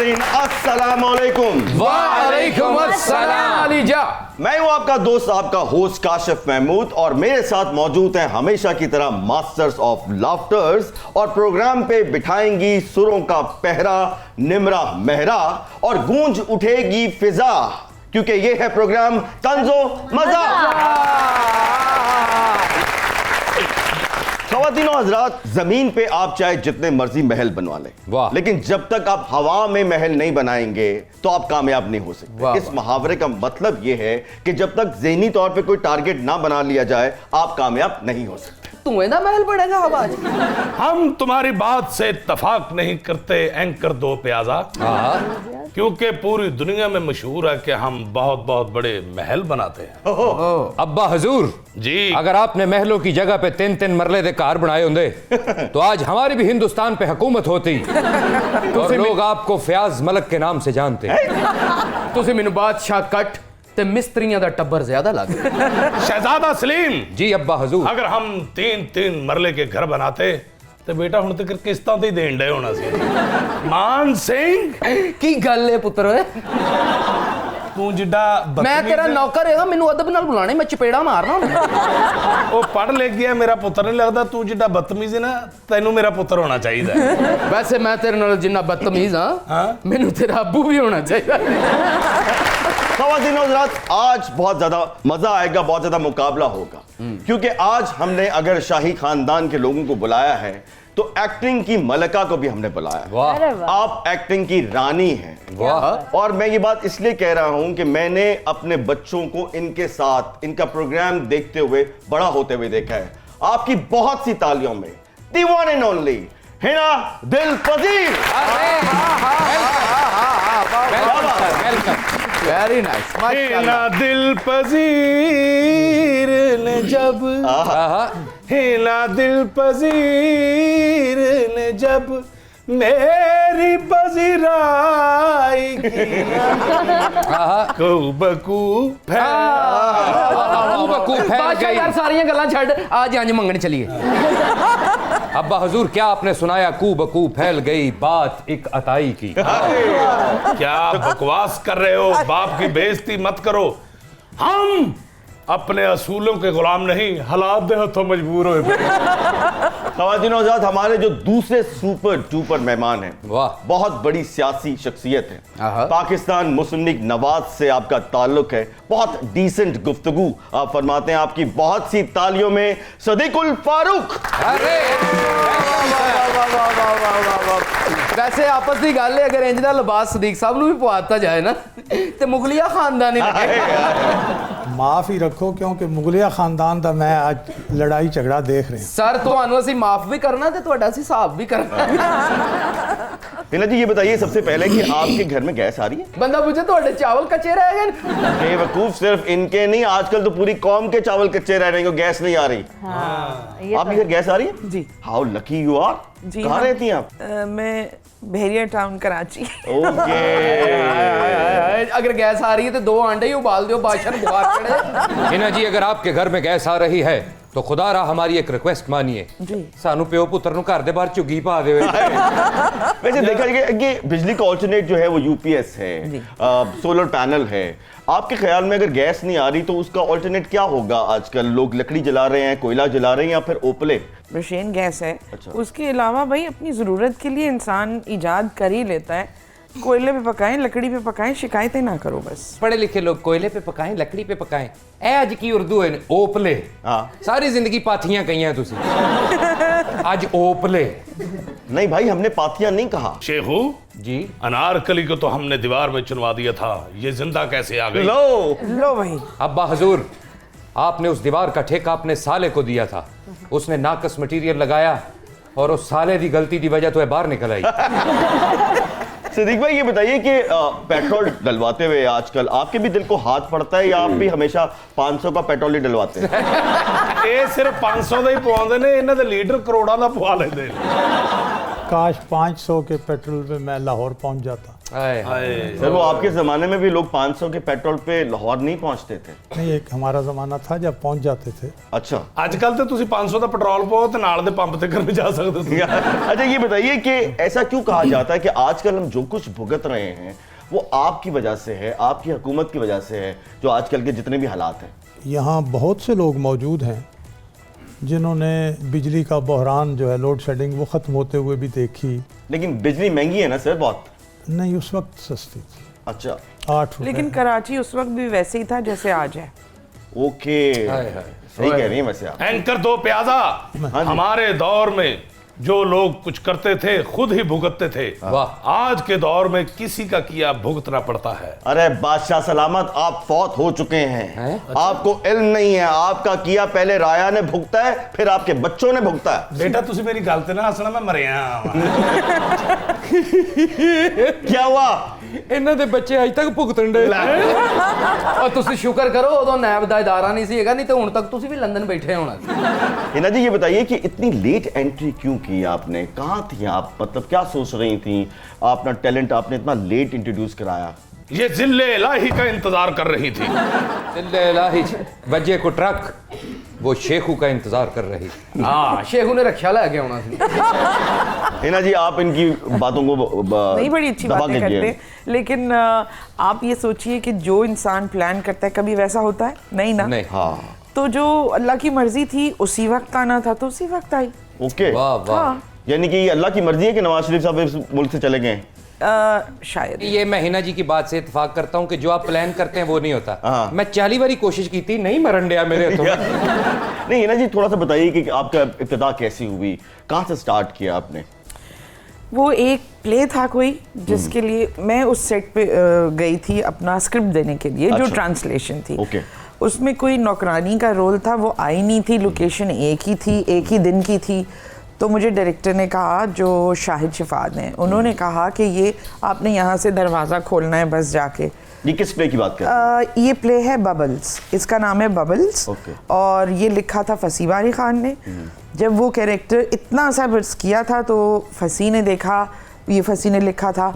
नाज़रीन अस्सलाम वालेकुम। वालेकुम अस्सलाम अली जा। मैं हूं आपका दोस्त, आपका होस्ट काशिफ महमूद, और मेरे साथ मौजूद हैं हमेशा की तरह मास्टर्स ऑफ लाफ्टर्स, और प्रोग्राम पे बिठाएंगी सुरों का पहरा निमरा मेहरा और गूंज उठेगी फिजा, क्योंकि ये है प्रोग्राम तंजो मजा। ख़वातीनो हज़रात, जमीन पे आप चाहे जितने मर्जी महल बनवा लें, लेकिन जब तक आप हवा में महल नहीं बनाएंगे तो आप कामयाब नहीं हो सकते। इस मुहावरे का मतलब यह है कि जब तक ज़हनी तौर पे कोई टारगेट ना बना लिया जाए आप कामयाब नहीं हो सकते। तुम्हें ना महल पड़ेगा हवा। हम तुम्हारी बात से इत्तफाक नहीं करते एंकर दो प्याजा, क्योंकि पूरी दुनिया में मशहूर है कि हम बहुत बहुत बड़े महल बनाते हैं। अब्बा हजूर जी, अगर आपने महलों की जगह पे 3-3 मरले दे कार बनाए होंगे तो आज हमारी भी हिंदुस्तान पे हुकूमत होती और लोग आपको फयाज मलक के नाम से जानते। तुसी मैनू बादशाह कट ते मिस्त्रियां दा टब्बर ज्यादा लग। शहजादा सलीम जी अब्बा हजूर, अगर हम 3-3 मरले के घर बनाते तो बेटा हुण तक किस्तां ते देण डे होना सी। मान सिंह की गल है पुत्र, तू जिड्डा मैं तेरा नौकर है, मैनू अदब नाल बुलाने, मैं चपेड़ा मारना। ओ पढ़ लिख गया मेरा पुत्र नहीं लगता, तू जिड्डा बदतमीज है ना, तेनू मेरा पुत्र होना चाहिए। वैसे मैं तेरे नाल जिन्ना बदतमीज हां, मैनू तेरा अब्बू भी होना चाहिए। ख़वातीनो हज़रात, आज बहुत ज्यादा मजा आएगा, बहुत ज्यादा मुकाबला होगा, क्योंकि आज हमने अगर शाही खानदान के लोगों को बुलाया है तो एक्टिंग की मलका को भी हमने बुलाया है। आप एक्टिंग की रानी हैं। और मैं ये बात इसलिए कह रहा हूं कि मैंने अपने बच्चों को इनके साथ इनका प्रोग्राम देखते हुए बड़ा होते हुए देखा है। आपकी बहुत सी तालियों में दी वन एंड ओनली हिना दिल पजीर। वेरी नाइस, हिना दिल पजीर ने जब, हिना दिल पजीर ने जब मेरी पजीराई की बकू फैल गई। यार सारियां गल्लां छड़, आज अंज मंगने चलिए। अब्बा हजूर, क्या आपने सुनाया कू बकू फैल गई बात एक अताई की। क्या बकवास कर रहे हो, बाप की बेइज्जती मत करो। हम अपने असूलों के गुलाम नहीं, हालात दे हथों मजबूर हुए। ख़वातीनो हज़रात, हमारे जो दूसरे सुपर डुपर मेहमान हैं, वाह, बहुत बड़ी सियासी शख्सियत है। पाकिस्तान मुस्लिम लीग नवाज से आपका ताल्लुक है, बहुत डिसेंट गुफ्तगू आप फरमाते हैं। आपकी बहुत सी तालियों में सदीकुल फारूक। वैसे आपस की गल है, अगर इंज दा लिबास सदीक साहब नूं भी पवाता जाए ना ते मुगलिया खानदान ही लगे। माफ ही रखो, क्योंकि मुगलिया खानदान दा मैं आज लड़ाई झगड़ा देख रहे हैं। सर तुहानू असीं माफ भी करना ते तुहाडा असीं हिसाब भी करना। हिना जी, ये बताइए सबसे पहले कि आपके घर में गैस आ रही है? बंदा पूछे तुहाडे चावल कच्चे रह गए? बेवकूफ, सिर्फ इनके नहीं, आजकल तो पूरी कौम के चावल कच्चे रह रहे हैं, गैस नहीं आ रही। आपके घर गैस आ रही है? जी। How lucky you are. जी, कहाँ रहती हैं आप? मैं बहरिया टाउन कराची। ओके। अगर गैस आ रही है तो 2 अंडे ही उबाल दो, बादशाह बुखार चढ़े। हिना जी, अगर आपके घर में गैस आ रही है तो खुदा रहा हमारी एक रिक्वेस्ट मानिए, सानू प्यो पुत्र नु घर दे बाहर चुगी पा दे। वैसे देखा जाए कि बिजली का ऑल्टरनेट जो है वो यूपीएस है, सोलर पैनल है। आपके ख्याल में अगर गैस नहीं आ रही तो उसका ऑल्टरनेट क्या होगा? आजकल लोग लकड़ी जला रहे हैं, कोयला जला रहे हैं, या फिर ओपले? रशियन गैस है। अच्छा। उसके अलावा भाई अपनी ज़रूरत के लिए इंसान ईजाद कर ही लेता है। कोयले पे पकाएं, लकड़ी पे पकाएं, शिकायतें ना करो बस। पढ़े लिखे लोग कोयले पे पकाएं, लकड़ी पे पकाएं, ए अज की उर्दू है ओपले। सारी जिंदगी पाथियां कही हैं तुसी, आज ओपले। नहीं भाई, हमने पाथियां नहीं कहा। शेखू जी, अनारकली को तो हमने दीवार में चुनवा दिया था, ये जिंदा कैसे आ गई? लो भाई। अब्बा हजूर, आपने उस दीवार का ठेका अपने साले को दिया था, उसने नाकस मटीरियल लगाया और उस साले की गलती की वजह तो बाहर निकल आई। सिद्दीक भाई, ये बताइए कि पेट्रोल डलवाते हुए आजकल आपके भी दिल को हाथ पड़ता है, या आप भी हमेशा 500 का पेट्रोल ही डलवाते हैं? ये सिर्फ 500 ਦਾ ਹੀ ਪਵਾਉਂਦੇ ਨੇ, ਇਹਨਾਂ ਦੇ ਲੀਟਰ ਕਰੋੜਾਂ ਦਾ ਪਵਾ ਲੈਂਦੇ। काश 500 के पेट्रोल पे मैं लाहौर पहुंच जाता। हाय हाय। सर वो आपके जमाने में भी लोग 500 के पेट्रोल पे लाहौर नहीं पहुंचते थे। नहीं, एक हमारा ज़माना था जब पहुंच जाते थे। अच्छा आजकल तो ਤੁਸੀਂ 500 ਦਾ ਪੈਟਰੋਲ ਪਾਓ ਤੇ ਨਾਲ ਦੇ ਪੰਪ ਤੇ ਕਰਨ ਜਾ ਸਕਦੇ ਸੀ। अच्छा ये बताइए कि ऐसा क्यों कहा जाता है कि आजकल हम जो कुछ भुगत रहे हैं वो आपकी वजह से है, आपकी हुकूमत की वजह से है, जो आजकल के जितने भी हालात हैं। यहाँ बहुत से लोग मौजूद हैं जिन्होंने बिजली का बहरान जो है, लोड शेडिंग, वो ख़त्म होते हुए भी देखी। लेकिन बिजली महंगी है ना सर बहुत। नहीं, उस वक्त सस्ती थी, अच्छा 8 रुपए। लेकिन कराची उस वक्त भी वैसे ही था जैसे आज है। ओके हाय हाय। सही कह रही हैं वैसे आप। एंकर दो प्याजा हाँ जी। हमारे दौर में जो लोग कुछ करते थे खुद ही भुगतते थे, वाह। आज के दौर में किसी का किया भुगतना पड़ता है। अरे बादशाह सलामत, आप फौत हो चुके हैं। आपको इल्म नहीं है, आपका किया पहले राया ने भुगता है, फिर आपके बच्चों ने भुगता है। बेटा तुसी मेरी गल ते ना हसना, मैं मरिया क्या हुआ? ਇਹਨਾਂ ਦੇ ਬੱਚੇ ਅਜ ਤੱਕ ਭੁਗਤਣ ਦੇ। ਔਰ ਤੁਸੀਂ ਸ਼ੁਕਰ ਕਰੋ ਉਦੋਂ ਨੈਬ ਦਾ ਇਦਾਰਾ ਨਹੀਂ ਸੀ ਹੈਗਾ, ਨਹੀਂ ਤਾਂ ਹੁਣ ਤੱਕ ਤੁਸੀਂ ਵੀ ਲੰਦਨ बैठे होना ਸੀ। हिना जी ये बताइए कि इतनी लेट एंट्री क्यों की आपने? कहाँ थी आप? मतलब क्या सोच रही थी? अपना टैलेंट आपने इतना लेट इंट्रोड्यूस कराया। ये जिले इलाही का इंतजार कर रही थी। दिल्ले इलाही बजे को ट्रक, वो शेखू का इंतजार कर रही। ਹਾਂ ਸ਼ੇਖੂ ਨੇ ਰੱਖਿਆ ਲੈ ਕੇ ਆਉਣਾ ਸੀ। हिना जी आप इनकी बातों को नहीं, बड़ी अच्छी दबा बातें के करते जिए। हैं, लेकिन आप ये सोचिए कि जो इंसान प्लान करता है कभी वैसा होता है नहीं ना। नहीं। हाँ तो जो अल्लाह की मर्जी थी उसी वक्त आना था तो उसी वक्त आई। ओके। वाह वाह। हाँ यानी कि ये अल्लाह की मर्जी है कि नवाज शरीफ साहब इस मुल्क से चले गए। शायद ये मैं हिना जी की बात से इत्तेफाक करता हूँ कि जो आप प्लान करते हैं वो नहीं होता। हाँ। मैं 40 बारी कोशिश की थी, नहीं मरन दिया मेरे हाथों में। नहीं हिना जी थोड़ा सा बताइए कि आपका इब्तिदा कैसी हुई, कहाँ से स्टार्ट किया आपने? वो एक प्ले था कोई जिसके लिए मैं उस सेट पे गई थी अपना स्क्रिप्ट देने के लिए, जो अच्छा। ट्रांसलेशन थी। ओके। उसमें कोई नौकरानी का रोल था, वो आई नहीं थी, लोकेशन एक ही थी, एक ही दिन की थी। तो मुझे डायरेक्टर ने कहा, जो शाहिद शिफाद हैं, उन्होंने कहा कि ये आपने यहाँ से दरवाज़ा खोलना है बस जाके। ये किस प्ले की बात कर रहे हैं? ये प्ले है बबल्स, इसका नाम है बबल्स। ओके। और ये लिखा था फसी बारी खान ने। जब वो कैरेक्टर इतना सा बस किया था तो फसी ने देखा, ये फसी ने लिखा था,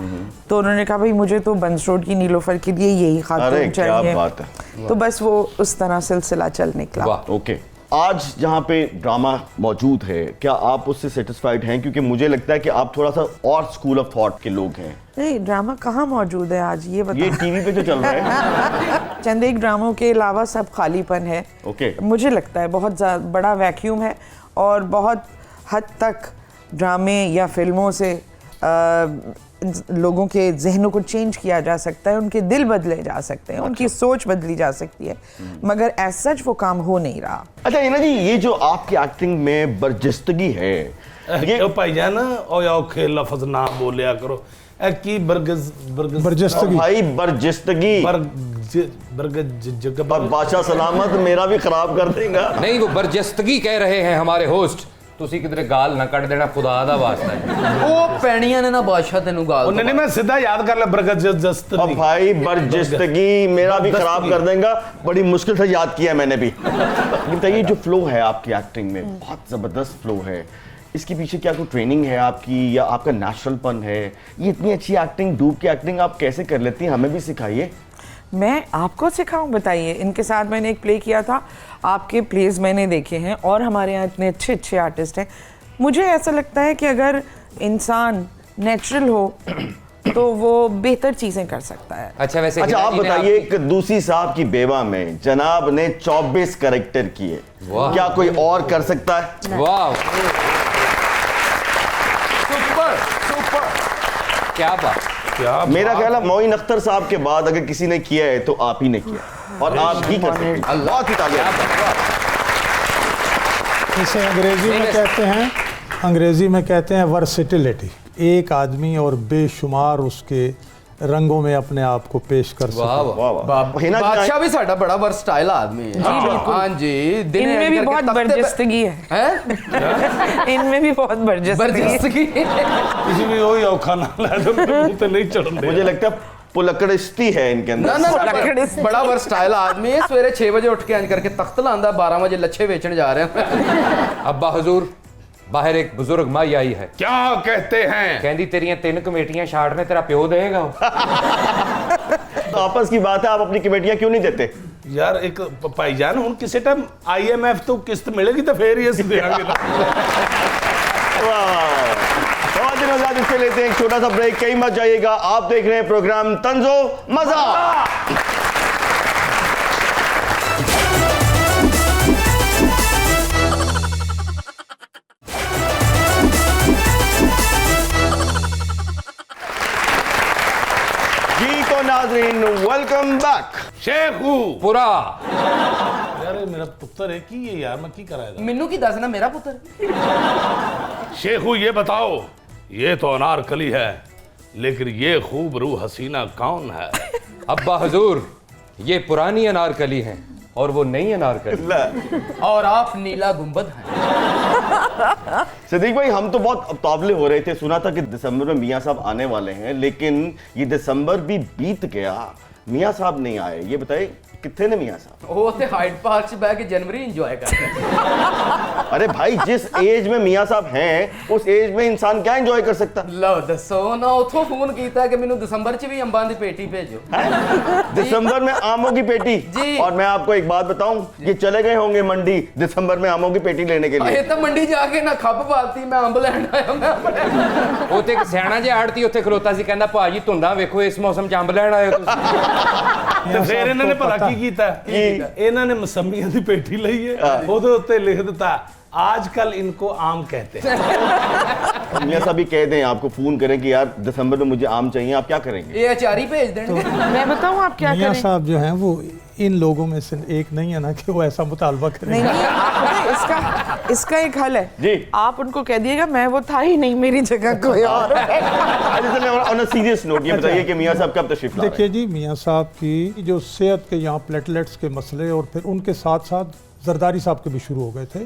तो उन्होंने कहा भाई मुझे तो बंस रोड की नीलोफर के लिए यही अरे खातून क्या चाहिए। बात है। तो बस वो उस तरह सिलसिला चल निकला। वाह। ओके। आज जहाँ पे ड्रामा मौजूद है, क्या आप उससे सेटिस्फाइड हैं? क्योंकि मुझे लगता है कि आप थोड़ा सा और स्कूल ऑफ थॉट के लोग हैं। नहीं, ड्रामा कहाँ मौजूद है आज, ये ये बता। टीवी पे जो चल रहा है। चंद एक ड्रामों के अलावा सब खालीपन है। ओके। मुझे लगता है बहुत बड़ा वैक्यूम है और बहुत हद तक ड्रामे या फिल्मों से लोगों के जहनों को चेंज किया जा सकता है, उनके दिल बदले जा सकते हैं, उनकी सोच बदली जा सकती है, मगर एज सच वो काम हो नहीं रहा। अच्छा हिना जी, ये जो आपकी एक्टिंग में बर्जस्तगी है, ये क्यों भाईजान और औखे लफ्ज ना बोलिया करो। ए की बरगज बरगज बर्जस्तगी। भाई बर्जस्तगी बरगज और बादशाह सलामत मेरा भी खराब कर देगा। नहीं, वो बर्जस्तगी कह रहे हैं हमारे होस्ट। ਤੁਸੀਂ ਕਿਧਰੇ ਗਾਲ ਨਾ ਕੱਢ ਦੇਣਾ, ਖੁਦਾ ਦਾ ਵਾਸਤਾ ਹੈ। ਉਹ ਪੈਣੀਆਂ ਨੇ ਨਾ ਬਾਦਸ਼ਾਹ ਤੈਨੂੰ ਗਾਲ नहीं मैं सीधा याद कर ले बरगज जस्त अब भाई बर्जस्तगी मेरा भी खराब कर देगा। बड़ी मुश्किल से याद किया मैंने भी। बताइए जो फ्लो है आपकी एक्टिंग में, बहुत जबरदस्त फ्लो है, इसके पीछे क्या कोई ट्रेनिंग है आपकी या आपका नेचुरलपन है? ये इतनी अच्छी एक्टिंग, डूब की एक्टिंग आप कैसे कर लेती हैं? हमें भी सिखाइए। मैं आपको सिखाऊं? बताइए। इनके साथ मैंने एक प्ले किया था, आपके प्लेज मैंने देखे हैं और हमारे यहाँ इतने अच्छे अच्छे आर्टिस्ट हैं। मुझे ऐसा लगता है कि अगर इंसान नेचुरल हो तो वो बेहतर चीज़ें कर सकता है। अच्छा वैसे अच्छा हिना आप जी ने बताइए, कद्दूसी साहब की बेवा में जनाब ने 24 कैरेक्टर किए, वाह। क्या कोई और कर सकता है? वाह, सुपर सुपर। क्या बात। क्या मेरा ख्याल है मोइन अख्तर साहब के बाद अगर किसी ने किया है तो आप ही ने किया, और आप ही कर सकते हैं। बहुत ही तालियां। इसे अंग्रेजी में कहते हैं, अंग्रेजी में कहते हैं वर्सिटिलिटी। एक आदमी और बेशुमार उसके रंगों में अपने आप को पेश कर वाह सकता। वाह। वाह वाह। हिना जी, बादशाह भी साਡਾ बड़ा वर्सटाइल आदमी है। हाँ जी, दिन इनमें भी बहुत बर्जस्तगी है। हैं? इनमें भी बहुत बर्जस्तगी है। बर्जस्तगी। किसी भी वही औखा ना ला दो, मुंह पे नहीं चढ़ने। मुझे लगता है पुलकड़स्ती है इनके ना अंदर। ना ना, बड़ा वर्सटाइल आदमी है। सवेरे 6 बजे उठ के अंज करके तख्त लांदा, 12 बजे लच्छे बेचने जा रहे हैं। अब्बा हजूर, बाहर एक बुजुर्ग माई आई है, क्या कहते हैं? कहती तेरियां 3 कमेटियां छाड़ने तेरा प्यो देगा। तो आपस की बात है, आप अपनी कमेटियां क्यों नहीं देते? यार एक भाईजान हूं किसी टाइम IMF तो किस्त मिलेगी तो फिर ये देंगे ना। बहुत दिनों बाद इससे लेते हैं एक छोटा सा ब्रेक, कहीं मत जाइएगा। आप देख रहे हैं प्रोग्राम तंजो मजा। जी तो नाजरीन, वेलकम बैक। शेखू पूरा यार ये मेरा पुत्र है कि ये यार मैं की कराएगा? ਮੈਨੂੰ ਕੀ ਦੱਸਣਾ ਮੇਰਾ ਪੁੱਤਰ। शेखू ये बताओ, ये तो अनारकली है लेकिन ये खूबरू हसीना कौन है? अब्बा हजूर, ये पुरानी अनारकली है और वो नई अनारकली। और आप नीला गुंबद हैं। सिद्दीक भाई, हम तो बहुत उतावले हो रहे थे, सुना था कि दिसंबर में मियां साहब आने वाले हैं, लेकिन ये दिसंबर भी बीत गया, मियां साहब नहीं आए। ये बताइए कितने ने मियां साहब? ਉਹ ਤੇ ਹਾਈਡ ਪਾਰਕ 'ਚ ਬਹਿ ਕੇ ਜਨਵਰੀ ਇੰਜੋਏ ਕਰਦੇ। अरे भाई, जिस एज में मियां साहब हैं उस एज में इंसान क्या एंजॉय कर सकता? ਲਓ ਦੱਸੋ ਨਾ, ਉਥੋਂ ਫੋਨ ਕੀਤਾ ਕਿ ਮੈਨੂੰ ਦਸੰਬਰ 'ਚ ਵੀ ਅੰਬਾਂ ਦੀ ਪੇਟੀ ਭੇਜੋ। दिसंबर में आमों की पेटी। जी। और मैं आपको एक बात बताऊं, ये चले गए होंगे मंडी दिसंबर में आमों की पेटी लेने के लिए। ਇਹ ਤਾਂ ਮੰਡੀ ਜਾ ਕੇ ਨਾ ਖੱਪ ਪਾਲਤੀ, ਮੈਂ ਅੰਬ ਲੈਣ ਆਇਆ ਮੈਂ। ਉੱਥੇ ਇੱਕ ਸਿਆਣਾ ਜਿਹਾ ਆੜਤੀ ਉੱਥੇ ਖਲੋਤਾ ਸੀ, ਕਹਿੰਦਾ ਭਾਜੀ ਧੁੰਦਾਂ ਵੇਖੋ ਇਸ ਮੌਸਮ 'ਚ ਅੰਬ ਲੈਣ ਆਏ ਹੋ ਤੁਸੀਂ। ਤੇ ਫਿਰ ਇਹਨਾਂ ਨੇ ਭਲਾ ਕੀ ਕੀਤਾ? ਇਹਨਾਂ ਨੇ ਮਸੰਮੀਆਂ ਦੀ ਪੇਟੀ ਲਈ ਹੈ, ਉਹਦੇ ਉੱਤੇ ਲਿਖ ਦਿੱਤਾ आजकल इनको आम कहते हैं। मियां साहब भी कह दें, आपको फोन करें कि यार दिसंबर में मुझे आम चाहिए, आप क्या करेंगे? ਇਹ ਅਚਾਰੀ ਭੇਜ ਦੇਣਗੇ। मैं बताऊं आप क्या मियां करें? साहब जो हैं वो इन लोगों में से एक नहीं है ना कि वो ऐसा मुतालबा नहीं करेंगे। नहीं, आप पता है, इसका एक हल है जी। आप उनको कह दिएगा मैं वो था ही नहीं, मेरी जगह कोई और है। ऑन अ सीरियस नोट ये बताइए कि मियां साहब कब तशरीफ ला रहे हैं? देखिए जी, मियां साहब की जो सेहत के यहाँ प्लेटलेट्स के मसले और फिर उनके साथ साथ जरदारी साहब के भी शुरू हो गए थे,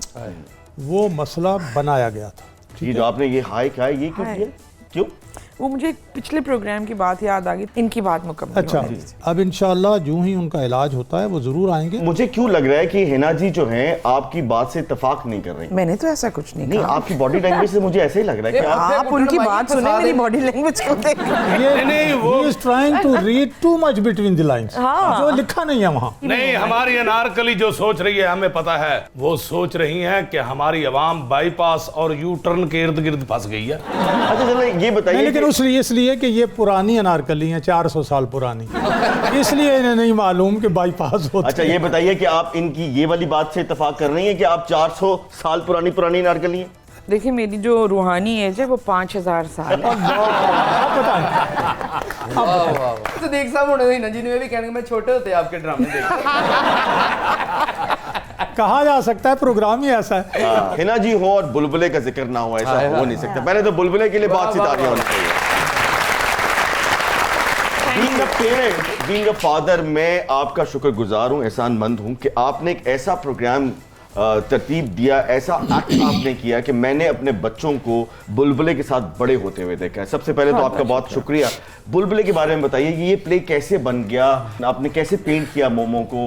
वो मसला बनाया गया था। जी, जो आपने ये हाई कहा है, ये क्यों हाय। किया? क्यों? वो मुझे पिछले प्रोग्राम की बात याद आ गई, इनकी बात मुकम्मल अच्छा, हो गई। अब इंशाल्लाह जो ही उनका इलाज होता है वो जरूर आएंगे। मुझे क्यों लग रहा है कि हिना जी जो हैं आपकी बात से इत्तेफाक नहीं कर रही? मैंने तो ऐसा कुछ नहीं नहीं, कहा। आपकी बॉडी लैंग्वेज से मुझे ऐसे ही लग रहा है कि आप आप उनकी बात सुने, मेरी बॉडी लैंग्वेज को देख। नहीं, वो He is trying to read too much between the lines। हाँ। जो लिखा नहीं है वहाँ। नहीं, हमारी अनारकली जो सोच रही है हमें पता है, वो सोच रही है कि हमारी आवाम बाईपास और यू टर्न के इर्द गिर्द फंस गई है। अच्छा चलो ये बताइए नहीं, लेकिन कि- इसलिए कि ये पुरानी अनारकली हैं, 400 साल पुरानी, इसलिए इन्हें नहीं मालूम कि बाईपास होता अच्छा ये बताइए कि आप इनकी ये वाली बात से इत्तेफाक कर रही हैं कि आप 400 साल पुरानी नारकली हैं? देखिए, मेरी जो रूहानी एज है वो 5000 साल है। तो देख साहब होने नहीं ना, जिन्हें भी कहने मैं छोटे होते आपके ड्रामे देख। कहा जा सकता है, प्रोग्राम ही ऐसा है। हिना जी हो और बुलबुले का जिक्र ना हो, ऐसा हो नहीं सकता। पहले तो बुलबुले के लिए बहुत सी तालियां होनी चाहिए। Being a parent, being a father, मैं आपका शुक्रगुजार हूँ, एहसानमंद हूँ कि आपने एक ऐसा प्रोग्राम तरतीब दिया, ऐसा एक्ट आपने किया कि मैंने अपने बच्चों को बुलबुले के साथ बड़े होते हुए देखा है। सबसे पहले तो आपका बहुत शुक्रिया। बुलबुले के बारे में बताइए कि ये प्ले कैसे बन गया, आपने कैसे पेंट किया मोमो को,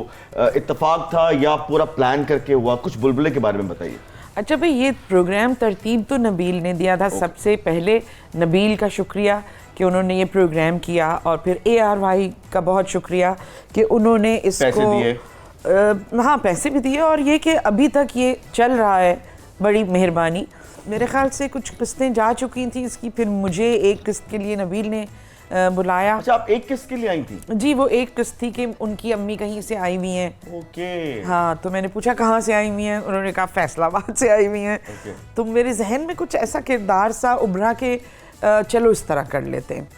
इत्तेफाक था या पूरा प्लान करके हुआ? कुछ बुलबुले के बारे में बताइए। अच्छा भाई, ये प्रोग्राम तरतीब तो नबील ने दिया था। सबसे पहले नबील का शुक्रिया कि उन्होंने ये प्रोग्राम किया, और फिर ARY का बहुत शुक्रिया कि उन्होंने इसको पैसे दिए। हाँ, पैसे भी दिए, और ये कि अभी तक ये चल रहा है, बड़ी मेहरबानी। मेरे ख्याल से कुछ किस्तें जा चुकी थी इसकी, फिर मुझे एक किस्त के लिए नबील ने बुलाया। अच्छा, आप एक किस्त के लिए आई थी? जी, वो एक किस्त थी कि उनकी अम्मी कहीं से आई हुई हैं। ओके। हाँ, तो मैंने पूछा कहाँ से आई हुई हैं, उन्होंने कहा फैसलाबाद से आई हुई हैं। तो मेरे जहन में कुछ ऐसा किरदार सा उभरा कि चलो इस तरह कर लेते हैं।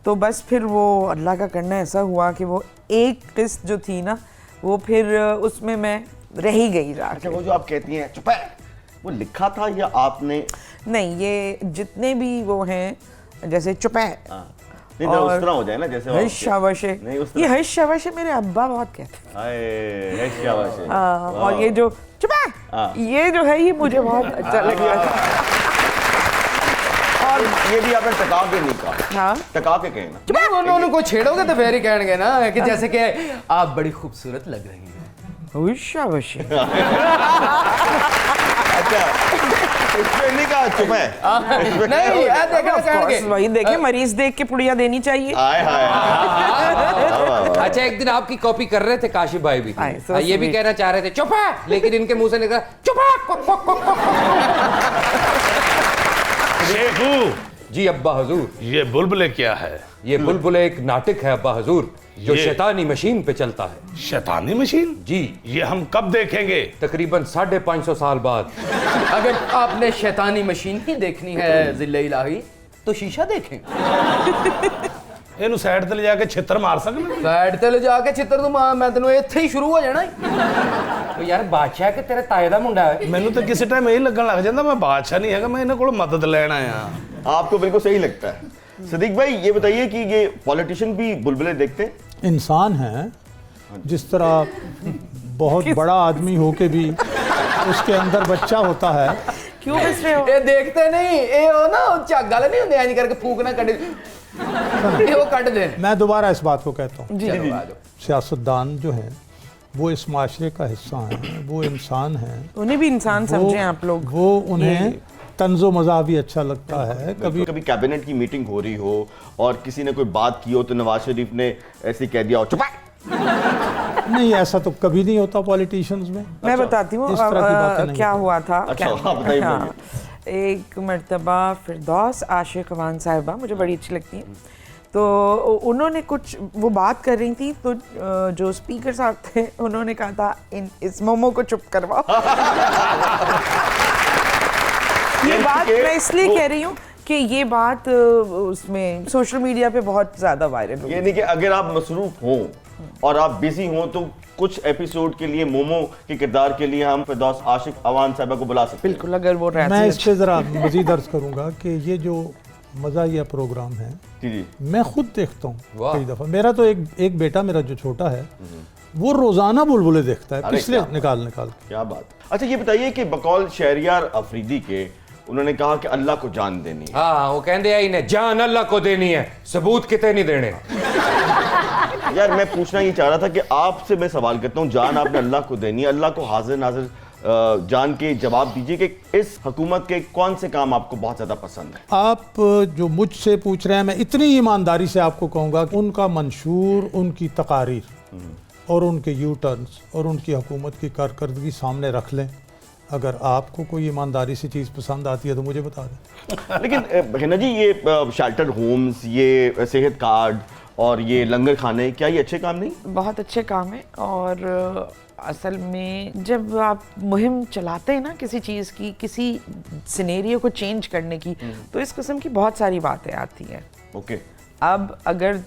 तो बस फिर वो अल्लाह का करना ऐसा हुआ कि वो एक किस्त जो थी ना, वो फिर उसमें मैं रह ही गई जाके। अच्छा, वो जो आप कहती हैं चुप है, वो लिखा था या आपने? नहीं, ये जितने भी वो हैं, जैसे चुपै, नहीं तो उस तरह हो जाए ना जैसे वो हश शाबाशे, नहीं, उस ये तरह। हश शाबाशे मेरे अब्बा बहुत कहते हैं। हाय, शाबाश है। हाँ, और ये जो चुपै, ये जो है, ये मुझे बहुत अच्छा लगता है। और ये भी आपने टका के नहीं कहा। हाँ, टका के कहे ना। नहीं, उन्होंने को छेड़ोगे तो फिर ही कहेंगे ना कि जैसे कि आप बड़ी खूबसूरत लग रही हैं। हश शाबाशे। अच्छा इसमें नहीं कहा चुप है नहीं ये देखा Of course, वही देखे मरीज देख के पुड़िया देनी चाहिए। हाय हाय अच्छा एक दिन आपकी कॉपी कर रहे थे काशिफ भाई भी हाय, so ये भी sweet. कहना चाह रहे थे चुप है, लेकिन इनके मुंह से निकला चुप है। शेखू, जी अब्बा हजूर, ये बुलबुले क्या है? ये बुलबुल एक नाटक है अब्बा हजूर, जो ये- शैतानी मशीन पे चलता है। शैतानी मशीन? जी ये हम कब देखेंगे? तकरीबन 550 साल बाद। अगर आपने शैतानी मशीन ही देखनी है जिले इलाही तो शीशा देखें। ਇਹਨੂੰ ਸਾਈਡ ਤੇ ਲੈ ਜਾ ਕੇ ਛਿੱਤਰ ਮਾਰ ਸਕਦੇ? ਸਾਈਡ ਤੇ ਲਿਜਾ ਕੇ ਚਿੱਤਰ ਤੋਂ ਮੈਂ ਤੈਨੂੰ ਇੱਥੇ ਹੀ ਸ਼ੁਰੂ ਹੋ ਜਾਣਾ ਉਹ ਯਾਰ ਬਾਦਸ਼ਾਹ ਕਿ ਤੇਰੇ ਤਾਏ ਦਾ ਮੁੰਡਾ ਹੈ। ਮੈਨੂੰ ਤਾਂ ਕਿਸੇ ਟਾਈਮ ਇਹ ਲੱਗਣ ਲੱਗ ਜਾਂਦਾ ਮੈਂ ਬਾਦਸ਼ਾਹ ਨਹੀਂ ਹੈਗਾ, ਮੈਂ ਇਹਨਾਂ ਕੋਲ ਮਦਦ ਲੈਣ ਆਇਆ। आपको बिल्कुल सही लगता है। सदीक भाई ये बताइए कि ये पॉलिटिशियन भी बुलबुले देखते हैं? इंसान है, जिस तरह बहुत बड़ा आदमी हो के भी उसके अंदर बच्चा होता है। क्यों हंस रहे हो? ਇਹ ਦੇਖਦੇ ਨਹੀਂ ਇਹ ਉਹ ਨਾ ਉਹ ਝਾਗਾ ਨਹੀਂ ਹੁੰਦੇ ਐਂ ਕਰਕੇ ਫੂਕ ਨਾ ਕੱਢ ਇਹ ਉਹ ਕੱਢ ਦੇ मैं दोबारा इस बात को कहता हूँ, जी जी सियासतदान जो है वो इस माशरे का हिस्सा हैं, वो इंसान हैं। उन्हें भी इंसान वो- समझे आप लोग। वो उन्हें तंजो मज़ा भी अच्छा लगता है। कभी कभी कैबिनेट की मीटिंग हो रही हो और किसी ने कोई बात की हो तो नवाज शरीफ ने ऐसे कह दिया हो चुप नहीं, ऐसा तो कभी नहीं होता पॉलिटिशियंस में। मैं बताती हूँ इस तरह की बातें नहीं क्या हुआ था। अच्छा, क्या- हाँ, बताइए, हाँ, एक मर्तबा फिरदौस आशिक अवान साहिबा मुझे बड़ी अच्छी लगती हैं, तो उन्होंने कुछ वो बात कर रही थी तो जो स्पीकर साहब थे उन्होंने कहा था इस मोमो को चुप करवाओ। ये बात मैं इसलिए कह रही हूँ कि ये बात उसमें सोशल मीडिया पे बहुत ज्यादा वायरल हुई। ये नहीं कि अगर आप मसरूफ हों और आप बिजी हों तो कुछ एपिसोड के लिए मोमो के किरदार के लिए हम फिरदौस आशिक अवान साहिबा को बुला सकते हैं। बिल्कुल अगर वो रहती मैं है। इस पे ज़रा मज़ीद अर्ज करूँगा कि ये जो मज़ाहिया प्रोग्राम है जी जी मैं खुद देखता हूँ वाह। कई दफ़ा। मेरा तो एक बेटा मेरा जो छोटा है वो रोज़ाना बुलबुले देखता है, अरे पिछले क्या बात। निकाल के। क्या बात। अच्छा ये बताइए कि बकौल शहरियार अफरीदी के उन्होंने कहा कि अल्लाह को जान देनी है। हाँ वो कहते हैं इन्हें जान अल्लाह को देनी है, सबूत कितने नहीं देने। यार मैं पूछना ये चाह रहा था कि आपसे मैं सवाल करता हूँ, जान आपने अल्लाह को देनी है, अल्लाह को हाजिर नाजिर जान के जवाब दीजिए कि इस हुकूमत के कौन से काम आपको बहुत ज़्यादा पसंद है? आप जो मुझसे पूछ रहे हैं, मैं इतनी ईमानदारी से आपको कहूँगा कि उनका मंशूर, उनकी तकारीर और उनके यू टर्न्स और उनकी हुकूमत की कारकर्दगी सामने रख लें। अगर आपको कोई ईमानदारी से चीज़ पसंद आती है तो मुझे बता दें। लेकिन हिना जी ये शेल्टर होम्स, ये सेहत कार्ड और ये लंगर खाने, क्या ये अच्छे काम नहीं? बहुत अच्छे काम है और असल में जब आप मुहिम चलाते हैं ना किसी चीज़ की, किसी सिनेरियो को चेंज करने की, तो इस किस्म की बहुत सारी बातें आती हैं। ओके अब अगर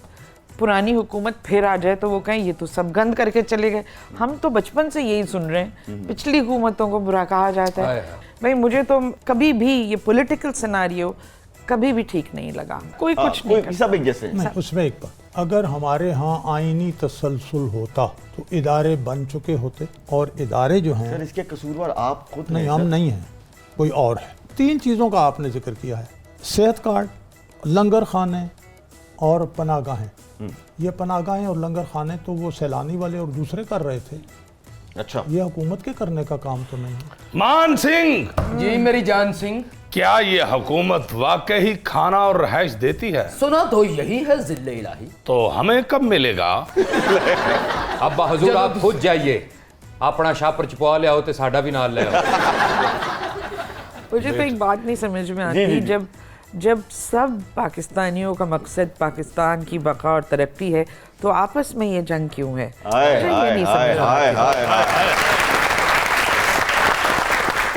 पुरानी हुकूमत फिर आ जाए तो वो कहें ये तो सब गंद करके चले गए। हम तो बचपन से यही सुन रहे हैं, पिछली हुकूमतों को बुरा कहा जाता हाय है। हाय। भाई मुझे तो कभी भी ये पॉलिटिकल सिनेरियो कभी भी ठीक नहीं लगा। कोई कुछ नहीं कर सब एक जैसे हैं। नहीं, उसमें एक बात, अगर हमारे यहाँ आईनी तसलसल होता तो इदारे बन चुके होते, और इदारे जो सर हैं, इसके कसूरवार आप खुद नहीं हैं, हम सर। नहीं हैं, कोई और है। 3 चीज़ों का आपने जिक्र किया है, सेहत कार्ड, लंगर खाने और पनागाहें। ये पनागाहें और लंगर खाने तो वो सैलानी वाले और दूसरे कर रहे थे, अच्छा ये हुकूमत के करने का काम तो नहीं है। मान सिंह, जी मेरी जान सिंह, क्या ये हुकूमत वाकई खाना और रहाइश देती है? सुना तो यही है जिले इलाही। तो हमें कब मिलेगा? अब्बा हजूर आप खुद जाइए, अपना शापर छुपवा ले आओ तो साडा भी नाल ले आओ। मुझे तो एक बात नहीं समझ में आती, जब सब पाकिस्तानियों का मकसद पाकिस्तान की बका और तरक्की है तो आपस में ये जंग क्यों है? हाय मुझे ये हाय नहीं हाय समझ हाय आती। हाय हाय।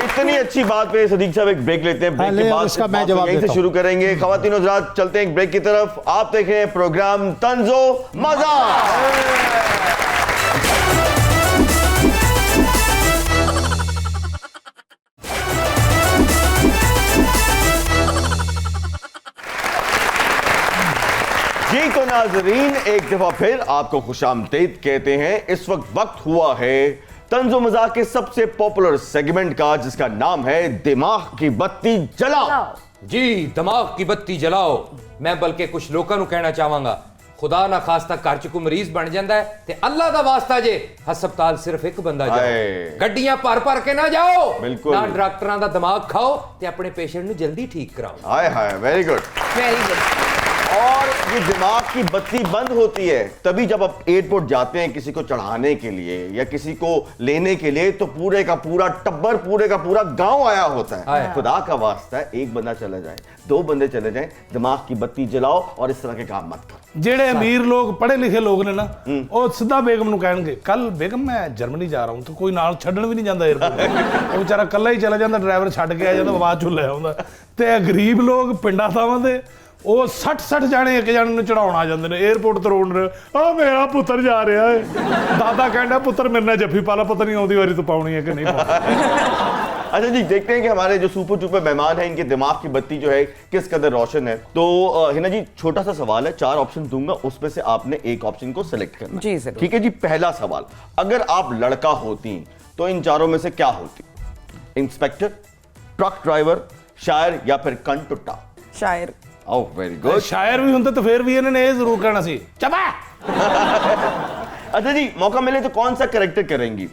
इतनी अच्छी बात पे सदीक साहब एक ब्रेक लेते हैं। ब्रेक ले, के बाद इसका इस मैं बात को जवाब यहीं से देता शुरू करेंगे। खवातीन और हज़रात चलते हैं एक ब्रेक की तरफ। आप देख रहे हैं प्रोग्राम तंजो मजा। जी तो नाजरीन एक दफा फिर आपको खुशामदीद कहते हैं। इस वक्त हुआ है तंजो मजाक के सबसे पॉपुलर सेगमेंट का, जिसका नाम है दिमाग की बत्ती जलाओ। जी दिमाग की बत्ती जलाओ। मैं बल्कि कुछ लोगों को कहना चाहूंगा, खुदा ना खास्ता घर च कोई मरीज बन जाता है ते अल्लाह दा वास्ता जे हस्पताल सिर्फ एक बंदा हाय। जाओ, गड्डियां भर के ना जाओ, बिल्कुल। ना डॉक्टरां दा दिमाग खाओ ते अपने पेशेंट नु जल्दी ठीक कराओ। हाय हाय, वेरी गुड। Very good. और ये दिमाग की बत्ती बंद होती है तभी जब आप एयरपोर्ट जाते हैं किसी को चढ़ाने के लिए या किसी को लेने के लिए, तो पूरे का पूरा टब्बर, पूरे का पूरा गांव आया होता है। हाँ। खुदा का वास्ता है, एक बंदा चला जाए, 2 बंदे चले जाएं, दिमाग की बत्ती जलाओ और इस तरह के काम मत करो। जेड़े अमीर लोग पढ़े लिखे लोग ने ना वो सीधा बेगम नु कहणगे कल बेगम मैं जर्मनी जा रहा हूं, तो कोई नाल छड्डण भी नहीं जांदा एयरपोर्ट, वो बेचारा कल्ला ही चला जांदा, ड्राइवर छड्ड के आ जांदा, आवाज चुल आउंदा। ते गरीब लोग पिंडां थावां दे ਉਹ 60 ਜਾਣੇ ਇੱਕ ਜਾਣੇ ਨੂੰ ਚੜਾਉਣ ਆ ਜਾਂਦੇ ਨੇ 에어ਪੋਰਟ ਤੇ ਰੋਣ ਰਹੇ, ਆ ਮੇਰਾ ਪੁੱਤਰ ਜਾ ਰਿਹਾ ਹੈ, ਦਾਦਾ ਕਹਿੰਦਾ ਪੁੱਤਰ ਮੇਰੇ ਨਾਲ ਜੱਫੀ ਪਾ ਲਾ, ਪਤਾ ਨਹੀਂ ਆਉਂਦੀ ਵਾਰੀ ਤੂੰ ਪਾਉਣੀ ਹੈ कि नहीं पाउनी। अच्छा जी, देखते हैं कि हमारे जो सुपर डुपर मेहमान हैं इनके दिमाग की बत्ती जो है किस कदर रोशन है। तो हिना जी, छोटा सा सवाल है, 4 ऑप्शन दूंगा, उसमें से आपने एक ऑप्शन को सिलेक्ट करना। जी जरूर। ठीक है जी, पहला सवाल, अगर आप लड़का होती तो इन चारों में से क्या होती? इंस्पेक्टर, ट्रक ड्राइवर, शायर या फिर कंटुट्टा? शायर। Oh very good. शायर भी ਹੁੰਦੇ तो फिर भी इन्होंने ये जरूर कहना सी चबा। अच्छा जी, मौका मिले तो कौन सा कैरेक्टर करेंगी?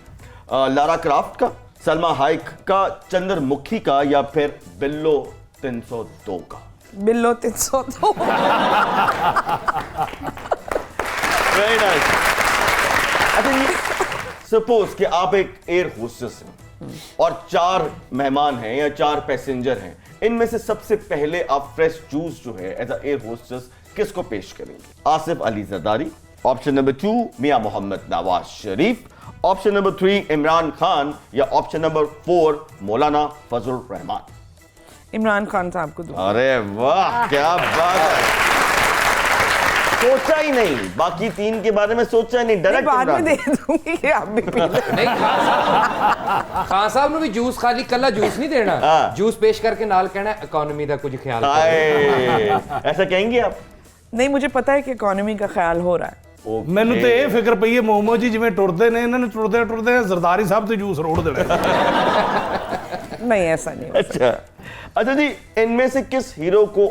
लारा क्राफ्ट का, सलमा हाइक का, चंद्रमुखी का या फिर बिल्लो 302 का? बिल्लो 302। Very nice. अच्छा जी, सपोज कि आप एक एयर होस्टेस हैं और 4 मेहमान हैं या 4 पैसेंजर हैं, इनमें से सबसे पहले आप फ्रेश जूस जो है एज अ एयर होस्टेस किसको पेश करेंगे? आसिफ अली जरदारी, ऑप्शन नंबर 2 मियां मोहम्मद नवाज शरीफ, ऑप्शन नंबर 3 इमरान खान या ऑप्शन नंबर 4 मौलाना फजल रहमान? इमरान खान साहब को दूंगा। अरे वाह, क्या बात है, सोचा ही नहीं, बाकी 3 के बारे में सोचा ही नहीं, डायरेक्ट बाद में दे दूंगी कि आप भी पी लो। नहीं, खान साहब ने भी जूस खाली कल्ला जूस नहीं देना, हाँ। जूस पेश करके नाल कहना इकोनॉमी का कुछ ख्याल करो। हाय, ऐसा कहेंगे आप? नहीं, मुझे पता है कि इकोनॉमी का ख्याल हो रहा है। ਮੈਨੂੰ ਤੇ ਇਹ ਫਿਕਰ ਪਈ ਹੈ ਮੋਮੋ ਜੀ ਜਿਵੇਂ ਟੁਰਦੇ ਨੇ, ਇਹਨਾਂ ਨੇ ਟੁਰਦੇ ਜ਼ਰਦਾਰੀ ਸਾਹਿਬ ਤੇ ਜੂਸ ਰੋੜ ਦੇਣਾ। नहीं, ऐसा नहीं हो अच्छा अच्छा जी, इनमें से किस हीरो को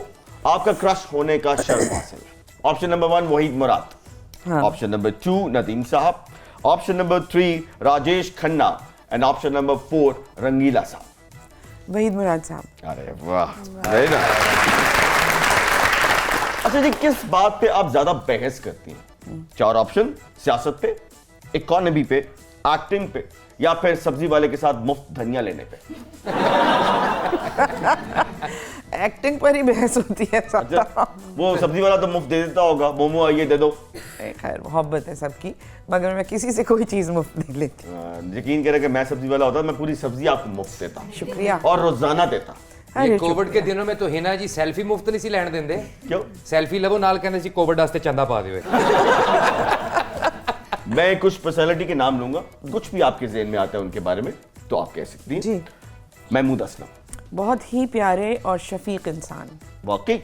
आपका क्रश होने का शर्फ हासिल है? ऑप्शन नंबर 1 वहीद मुराद, हाँ। ऑप्शन नंबर 2 नदीम साहब, option number 3 Rajesh Khanna and option number 4 रंगीला साहब? वहीद मुराद साहब। अरे वाह, वेरी नाइस। अच्छा जी, किस बात पे आप ज्यादा बहस करती हैं? 4 ऑप्शन, सियासत पे, इकोनॉमी पे, एक्टिंग पे या फिर सब्जी वाले के साथ मुफ्त धनिया लेने पे? एक्टिंग पर ही बहस होती है सब। अच्छा, वो सब्जी वाला तो मुफ्त दे देता होगा, मोमो आइए दे दो। खैर, मोहब्बत है सबकी, मगर मैं किसी से कोई चीज मुफ्त नहीं लेती। यकीन करें कि मैं सब्जी वाला होता मैं पूरी सब्जी आपको मुफ्त देता, शुक्रिया। और रोजाना देता। ये कोविड के दिनों में तो हिना जी सेल्फी मुफ्त नहीं सी लैण देंदे। क्यों? सेल्फी लवो नाल कहंदे सी कोविड वास्ते चंदा पा दियो। मैं कुछ पर्सनालिटी के नाम लूंगा, कुछ भी आपके ज़हन में आता है उनके बारे में तो आप कह सकती हैं। जी। महमूद असलम, बहुत ही प्यारे और शफीक इंसान। वाकई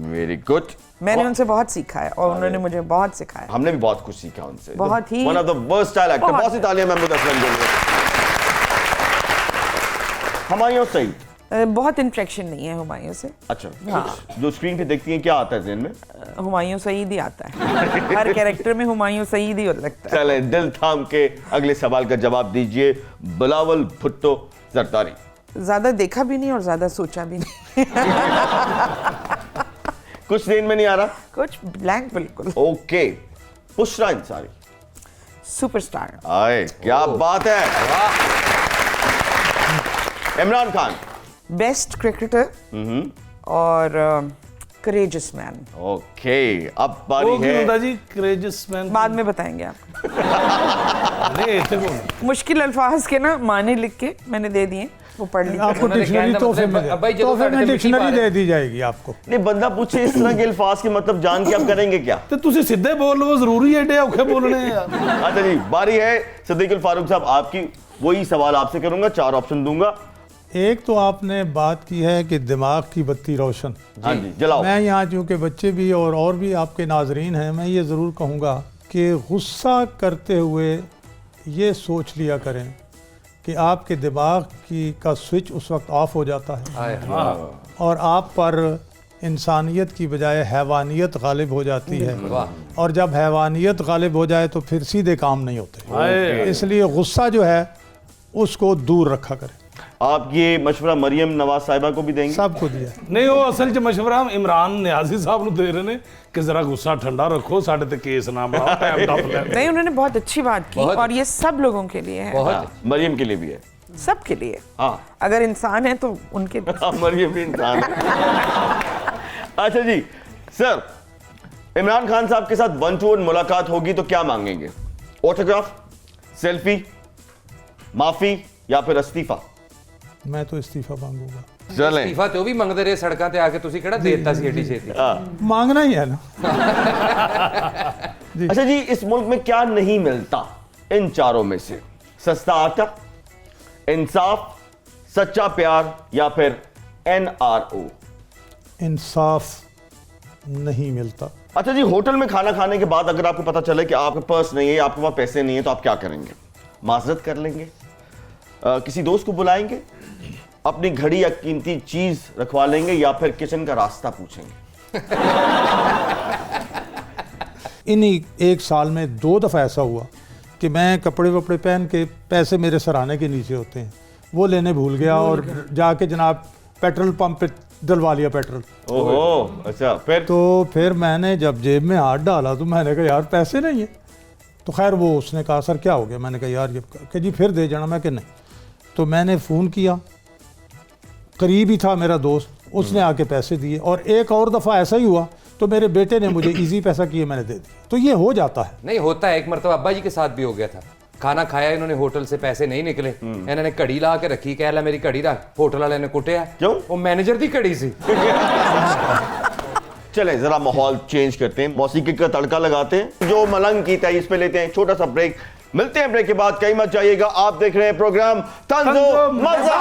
वेरी गुड। मैंने उनसे बहुत सीखा है और उन्होंने मुझे बहुत सिखाया। हमने भी बहुत कुछ सीखा उनसे। बहुत ही- one of the versatile actor. बहुत सी तालियां महमूद असलम के लिए। हुमायूं सईद, बहुत इंटरेक्शन नहीं है हुमायूं से। अच्छा, कुछ जो स्क्रीन पे देखती हैं क्या आता है ज़हन में? हुमायूं सईद ही आता है। हर कैरेक्टर में हुमायूं सईद ही लगता है। चले दिल थाम के अगले सवाल का जवाब दीजिए। बिलावल भुट्टो जरदारी। ज्यादा देखा भी नहीं और ज्यादा सोचा भी नहीं। कुछ ज़हन में नहीं आ रहा? कुछ ब्लैंक बिल्कुल। ओके, बुशरा अंसारी। सुपरस्टार। आए, क्या बात है। इमरान खान। बेस्ट क्रिकेटर और करेजियस मैन। ओके, अब वो बारी क्यों है। ਹੁੰਦਾ जी करेजियस मैन? बाद में बताएंगे आपको। नहीं इतने को मुश्किल अल्फाज के ना माने लिख के मैंने दे दिए, वो पढ़ लीजिए। आपको उन्होंने डिक्शनरी कहना तोहफे मतलब, में अब्बाई जब तोहफे साढ़े में मिट्टी डिक्शनरी मारे। दे दी जाएगी आपको। नहीं, बंदा पूछे इस तरह के अल्फाज के मतलब जान के आप करेंगे क्या? ਤੇ ਤੁਸੀਂ ਸਿੱਧੇ ਬੋਲ ਲਵੋ, ਜ਼ਰੂਰੀ ਹੈ ਏਡੇ ਔਖੇ ਬੋਲਣੇ ਆ? अच्छा जी, बारी है सिद्दीकुल फारूक साहब आपकी। वही सवाल आपसे करूंगा, 4 ऑप्शन दूंगा। एक तो आपने बात की है कि दिमाग की बत्ती रोशन। हाँ जी, जलाओ। मैं यहाँ चूँकि बच्चे भी और भी आपके नाजरीन हैं, मैं ये ज़रूर कहूँगा कि गुस्सा करते हुए ये सोच लिया करें कि आपके दिमाग का स्विच उस वक्त ऑफ हो जाता है और आप पर इंसानियत की बजाय हैवानियत गालिब हो जाती है, वाह। और जब हैवानियत गालिब हो जाए तो फिर सीधे काम नहीं होते। इसलिए गुस्सा जो है उसको दूर रखा करें। आप ये मशवरा मरियम नवाज साहिबा को भी देंगे? सबको दिया। नहीं वो असल च मशवरा इमरान नियाजी साहब ਨੂੰ ਦੇ ਰਹੇ ਨੇ कि जरा गुस्सा ठंडा रखो, साढ़े ते केस ना बनाओ, टाइम टप ले। नहीं, उन्होंने बहुत अच्छी बात की बहुत। और ये सब लोगों के लिए है, बहुत मरियम के लिए भी है। सब के लिए। हाँ अगर इंसान है तो उनके मरियम भी इंसान है। अच्छा जी सर, इमरान खान साहब के साथ 1-to-1 मुलाकात होगी तो क्या मांगेंगे? ऑटोग्राफ, सेल्फी, माफी या फिर इस्तीफा? मैं तो इस्तीफा मांगूंगा। चलें। इस्तीफा तो भी मंगते रहे सड़कों ते आके, तुसी केड़ा देता सी एडी छेती? मांगना ही है ना। अच्छा जी, इस मुल्क में क्या नहीं मिलता इन चारों में से? सस्ता आटा, इंसाफ, सच्चा प्यार या फिर NRO? इंसाफ नहीं मिलता। अच्छा जी, होटल में खाना खाने के बाद अगर आपको पता चले कि आपके पर्स नहीं है, आपके पास पैसे नहीं है, तो आप क्या करेंगे? माजरत कर लेंगे, किसी दोस्त को बुलाएंगे, अपनी घड़ी या कीमती चीज रखवा लेंगे या फिर किचन का रास्ता पूछेंगे? इन्हीं एक साल में 2 दफ़ा ऐसा हुआ कि मैं कपड़े वपड़े पहन के, पैसे मेरे सराहने के नीचे होते हैं, वो लेने भूल गया और जाके जनाब पेट्रोल पंप पे डलवा लिया पेट्रोल। ओहो, अच्छा फिर? तो फिर मैंने जब जेब में हाथ डाला तो मैंने कहा यार पैसे नहीं है। तो खैर वो उसने कहा सर क्या हो गया? मैंने कहा यार ये कि जी फिर दे जाना। मैं कि नहीं। तो मैंने फ़ोन किया, करीब ही था मेरा दोस्त, उसने आके पैसे दिए। और एक और दफ़ा ऐसा ही हुआ तो मेरे बेटे ने मुझे इजी पैसा किए, मैंने दे दिया। तो ये हो जाता है। नहीं होता है, एक मरतबा अब्बा जी के साथ भी हो गया था। खाना खाया, इन्होंने होटल से पैसे नहीं निकले, इन्होंने घड़ी ला के रखी, कह ला मेरी घड़ी रख, होटल वाले ने कुटिया। क्यों? वो मैनेजर दी घड़ी सी। चलें जरा माहौल चेंज करते हैं, मौसीकी का तड़का लगाते हैं, जो मलंग की तय इस पे लेते हैं छोटा सा ब्रेक। मिलते हैं ब्रेक के बाद, कहीं मत जाइएगा। आप देख रहे हैं प्रोग्राम तंज़ो मज़ा।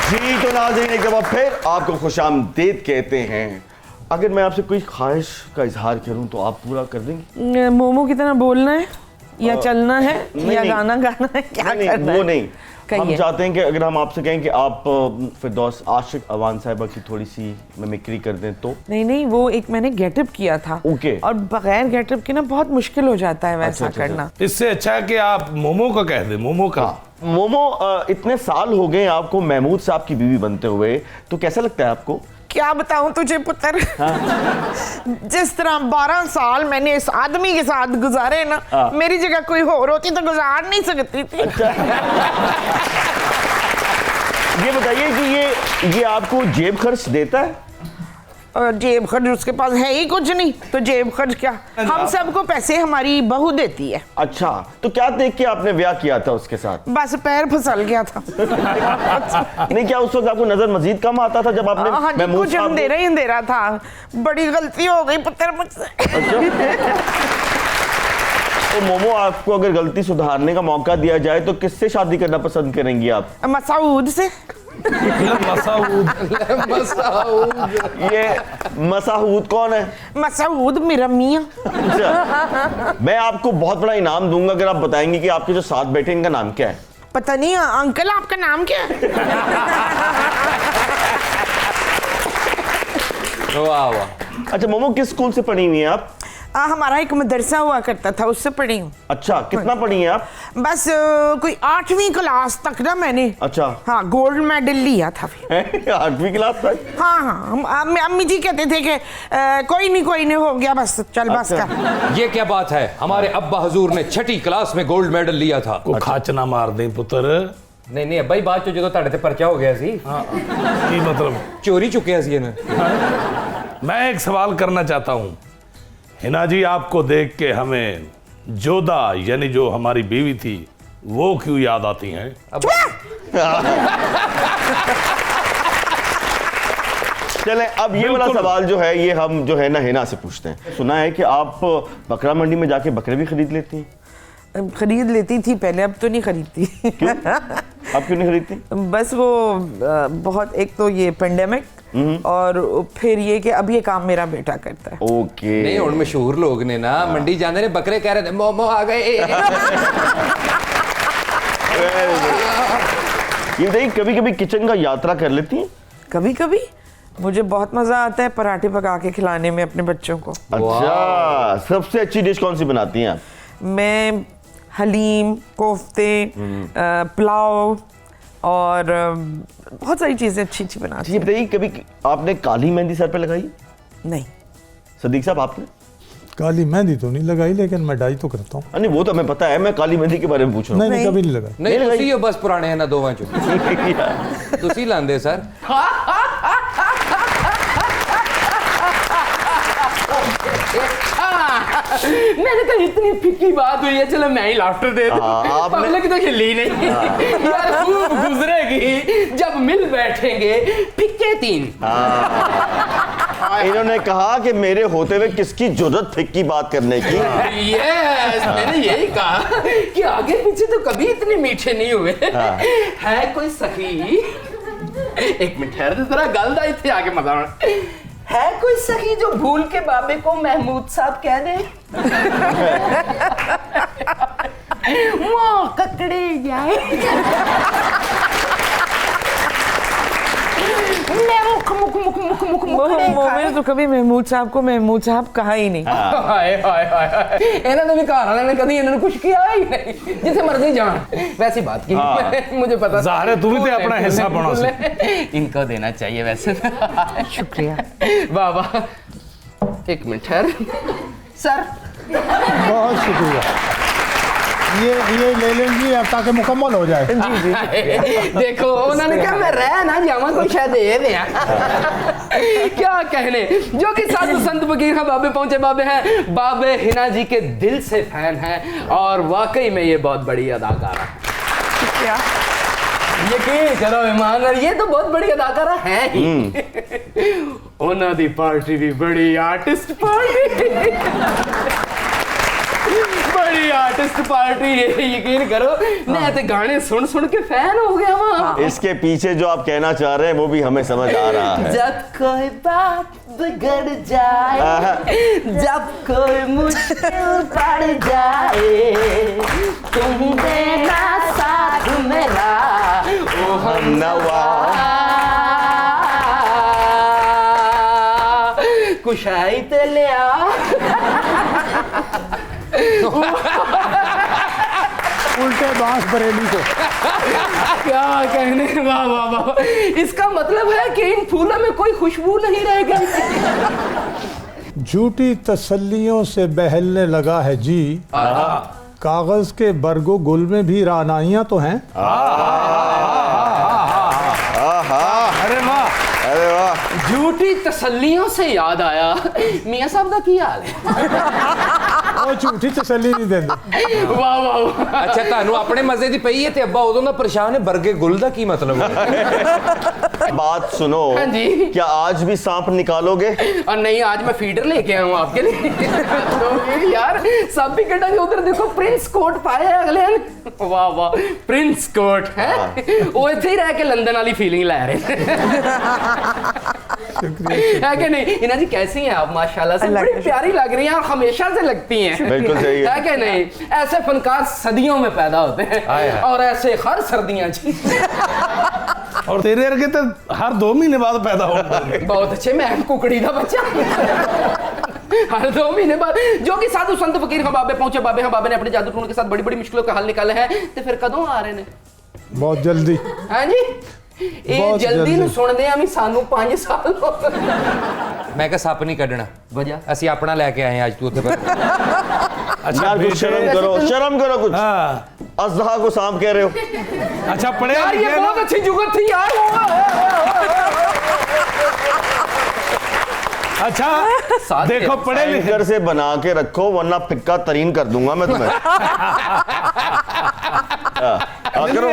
जी तो नाज़रीन, एक दफा फिर आपको खुशामदीद कहते हैं। अगर मैं आपसे कोई ख्वाहिश का इजहार करूं तो आप पूरा कर देंगे? मोमो की तरह बोलना है या चलना है नहीं, या नहीं। गाना गाना है, क्या नहीं, करना वो है? नहीं। हम कहिए। चाहते हैं कि अगर हम आपसे कहें कि आप फिरदौस आशिक अवान साहिबा की थोड़ी सी मिमिक्री कर दें तो? नहीं, वो एक मैंने गेटअप किया था। ओके। और बगैर गेटअप के ना बहुत मुश्किल हो जाता है वैसा अच्छा, करना। इससे अच्छा है कि आप मोमो का कह दे, मोमो का। मोमो, इतने साल हो गए आपको महमूद साहब की बीवी बनते हुए, तो कैसा लगता है आपको? क्या बताऊं तुझे पुत्र, जिस तरह 12 साल मैंने इस आदमी के साथ गुजारे ना, मेरी जगह कोई और होती तो गुजार नहीं सकती थी। ये बताइए कि ये आपको जेब खर्च देता है? और जेब खर्च उसके पास है ही कुछ नहीं, तो जेब खर्च क्या, हम सबको पैसे हमारी बहू देती है। अच्छा, तो क्या देख के आपने ब्याह किया था उसके साथ? बस पैर फिसल गया था। नहीं, क्या उस वक्त आपको नजर मजीद कम आता था जब आपने हाँ जी, महमूद कुछ साहब को- अंधेरा ही अंधेरा था। बड़ी गलती हो गई पुत्र मुझसे। तो मोमो, आपको अगर गलती सुधारने का मौका दिया जाए तो किससे शादी करना पसंद करेंगी आप? मसूद से। ये मसाहूद कौन है? मसूद मेरा मियाँ। अच्छा, मैं आपको बहुत बड़ा इनाम दूंगा अगर आप बताएंगे कि आपके जो साथ बैठे इनका नाम क्या है। पता नहीं अंकल आपका नाम क्या है? वाह वाह। अच्छा मोमो, किस स्कूल से पढ़ी हुई हैं आप? हमारा एक मदरसा हुआ करता था, उससे पढ़ी हूँ। अच्छा, कितना पढ़ी हैं आप? बस कोई 8वीं क्लास तक ना मैंने। अच्छा। हाँ, गोल्ड मेडल लिया था फिर। 8वीं क्लास तक? हाँ, अम्मी जी कहते थे कि कोई नहीं हो गया, बस चल बस अच्छा। कर। ये क्या बात है, हमारे अब्बा हजूर ने 6ठी क्लास में गोल्ड मेडल लिया था। को खाच ना मार दे पुत्र। नहीं अब्बा ही बात जो ਤੁਹਾਡੇ ਤੇ ਪਰਚਾ ਹੋ ਗਿਆ ਸੀ। की मतलब? चोरी चुके ਸੀ ਇਹਨੇ। मैं एक सवाल करना चाहता हूँ हिना जी, आपको देख के हमें जोधा यानी जो हमारी बीवी थी वो क्यों याद आती हैं? चलें, अब ये वाला सवाल जो है ये हम जो है ना हिना से पूछते हैं। सुना है कि आप बकरा मंडी में जाके बकरे भी खरीद लेती हैं? खरीद लेती थी पहले, अब तो नहीं खरीदती। आप क्यों नहीं खरीदती? बस वो बहुत, एक तो ये पेंडेमिक और फिर ये कि अब ये काम मेरा बेटा करता है। ओके नहीं हुण मशहूर लोग ने ना मंडी जाते ने बकरे कह रहे थे मोमो आ गए। ये बताइए कभी कभी किचन का यात्रा कर लेती हैं? कभी कभी मुझे बहुत मजा आता है पराठे पका के खिलाने में अपने बच्चों को। अच्छा, सबसे अच्छी डिश कौन सी बनाती हैं आप? मैं हलीम, कोफ्ते, पुलाव और बहुत सारी चीजें अच्छी अच्छी बनाती ये बताइए कभी आपने काली मेहंदी सर पे लगाई? हूँ। नहीं, सदीक साहब आपने? काली मेहंदी तो नहीं लगाई, लेकिन मैं डाई तो करता हूँ। नहीं वो तो हमें पता है, मैं काली मेहंदी के बारे में पूछ रहा नहीं हूँ। नहीं, कभी नहीं लगाई। नहीं तुसी हो बस पुराने हैं ना दोवां चो तुसी लांदे सर। मैंने कहा इतनी फिक्की बात हुई है, चलो मैं ही लाफ्टर दे दूं। आपने- पब्लिक तो हिली नहीं। यार खूब गुजरेगी जब मिल बैठेंगे फिक्के तीन। इन्होंने कहा कि मेरे होते हुए किसकी जरूरत फिक्की बात करने की। यस, मैंने यही कहा कि आगे पीछे तो कभी इतने मीठे नहीं हुए। है कोई सखी, एक मिनट ठहर दे जरा, गल दा इत्थे आके मजा आना। है कोई सखी जो भूल के बाबे को महमूद साहब कह दे? वो ककड़े जाए मैंने तो कभी महमूद साहब को महमूद साहब कहा ही नहीं। हाय हाय हाय हाय, इन्होंने भी घर वाले ने कभी इन्होंने कुछ किया ही नहीं, जिसे मर्जी जान। वैसी बात की मुझे पता। ज़ाहिर है, तू भी तो अपना हिस्सा पाना सी। इनको देना चाहिए वैसे। शुक्रिया। वाह वाह, एक मिनट ठहर सर। बहुत शुक्रिया। ये ले लेंगी अब ताकि मुकम्मल हो जाए। देखो उन्होंने कहा मैं रह ना जावा, कोई शायद दे दिया। क्या कहने, जो कि साधु संत फकीर हैं, बाबे पहुंचे बाबे हैं, बाबे हिना जी के दिल से फैन हैं और वाकई में ये बहुत बड़ी अदाकारा है। शुक्रिया। यकीन करो ईमान, ये तो बहुत बड़ी अदाकारा है ही। उन्हों दी पार्टी भी बड़ी आर्टिस्ट पार्टी। बड़ी आर्टिस्ट पार्टी है, यकीन करो मैं तो गाने सुन सुन के फैन हो गया वहां। इसके पीछे जो आप कहना चाह रहे हैं वो भी हमें समझ आ रहा है। जब कोई बात बिगड़ जाए, जब कोई मुश्किल पड़ जाए, तुम देना साथ मेरा ओ हम नवा। कुशाई ते लिया। उल्टे बांस बरेली को। क्या कहने, वाह वाह वाह। इसका मतलब है कि इन फूलों में कोई खुशबू नहीं रह गई। झूठी तसल्लियों से बहलने लगा है जी, कागज के बरगो गुल में भी रानाइयां तो हैं। अरे वाह, अरे वाह। झूठी तसल्लियों से याद आया, मियां साहब का क्या हाल है? वो झूठी तसल्ली नहीं देंगे। वाह वाह वाह। अच्छा ਤੁਹਾਨੂੰ ਆਪਣੇ ਮਜ਼ੇ ਦੀ ਪਈ ਹੈ ਤੇ ਅੱਬਾ ਉਦੋਂ ਦਾ ਪਰੇਸ਼ਾਨ ਹੈ, ਬਰਗੇ ਗੁਲ ਦਾ ਕੀ ਮਤਲਬ ਹੈ? बात सुनो। हाँ जी। क्या आज भी सांप निकालोगे? और नहीं, आज मैं फीडर लेके आया हूँ आपके लिए। तो यार सब भी कटा, उधर देखो प्रिंस कोट पाया है अगले ने। वाह वाह, प्रिंस कोट है वो इथे ही रह के लंदन वाली फीलिंग ला रहे है कि नहीं? इना जी कैसी हैं आप? माशाल्लाह से बड़ी प्यारी लग रही हैं और हमेशा से लगती हैं। बिल्कुल सही है। है कि नहीं? ऐसे फनकार सदियों में पैदा होते हैं और ऐसे हर सर्दियां जी। और तेरे वर्गे तो हर 2 महीने बाद पैदा हो। बहुत अच्छे, मैं कुकड़ी का बच्चा। हर 2 महीने बाद। जो कि साधु संत फकीर हैं, बाबे पहुंचे बाबे हैं, बाबे ने अपने जादू टूने के साथ बड़ी बड़ी मुश्किलों का हल निकाला है। तो फिर कदों आ रहे ने? बहुत जल्दी। हैं जी? ਇਹ ਬਹੁਤ ਜਲਦੀ ਨੂੰ ਜਲਦੀ। ਸੁਣਦੇ ਆ ਵੀ ਸਾਨੂੰ 5 ਸਾਲ ਹੋ ਗਏ। ਮੈਂ ਕਿਹਾ ਸੱਪ ਨਹੀਂ ਕੱਢਣਾ, ਵਜ੍ਹਾ ਅਸੀਂ ਆਪਣਾ ਲੈ ਕੇ ਆਏ ਹਾਂ ਅੱਜ ਤੂੰ ਉੱਥੇ ਪਰ। अच्छा यार कुछ शर्म करो, शर्म करो कुछ। हाँ, अजहा को सांप कह रहे हो। अच्छा पढ़े यार ये लिखे बहुत ना। अच्छी जुगत थी यार। अच्छा साथ देखो में। पढ़े लिखे। एंकर से बना के रखो वरना फिक्का तरीन कर दूंगा मैं तुम्हें। करो।